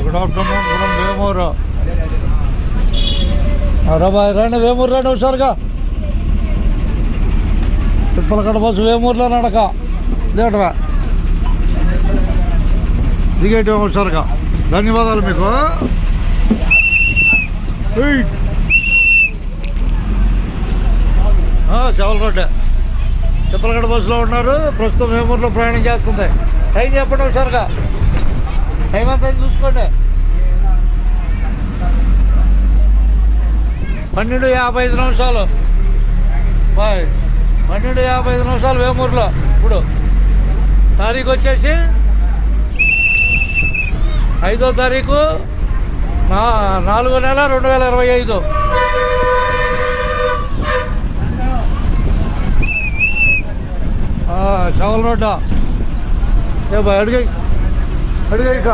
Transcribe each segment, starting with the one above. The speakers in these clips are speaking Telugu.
Good afternoon from Vemuru. రాబాయ్ రండి, వేమూరు రండి హుషారుగా. తిప్పలకడ బస్సు వేమూరులో నడక దిగటవా, దిగేయటం హుషారుగా. ధన్యవాదాలు మీకు. చవల రోడ్డే తిప్పలకడ బస్సులో ఉన్నారు. ప్రస్తుతం వేమూరులో ప్రయాణం చేస్తుంది. టైం చెప్పండి హుషారుగా, టైం అంతా చూసుకోండి. 12:55 బాయ్. 12:55 వేమూరులో. ఇప్పుడు తారీఖు వచ్చేసి 5వ తారీఖు 4వ నెల 2025. చవల రోడ్డా ఏ బాయ్, అడుగు ఇక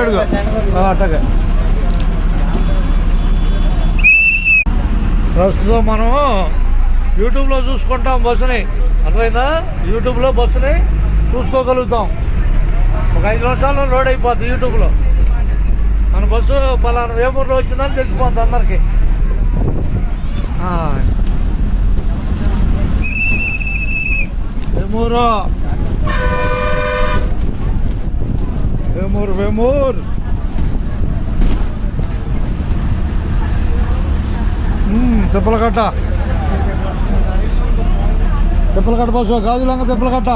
అడుగు అట్టగా. ప్రస్తుతం మనం యూట్యూబ్లో చూసుకుంటాం బస్సుని, అర్థమైందా? యూట్యూబ్లో బస్సుని చూసుకోగలుగుతాం. ఒక 5 నిమిషాల్లో లోడ్ అయిపోద్ది యూట్యూబ్లో. మన బస్సు పలానా వేమూరులో వచ్చిందని తెలిసిపోద్ది అందరికీ. వేమూరు వేమూరు వేమూరు. తిప్పలకట్ట బస్సు, గాజులంగా తిప్పలకట్ట.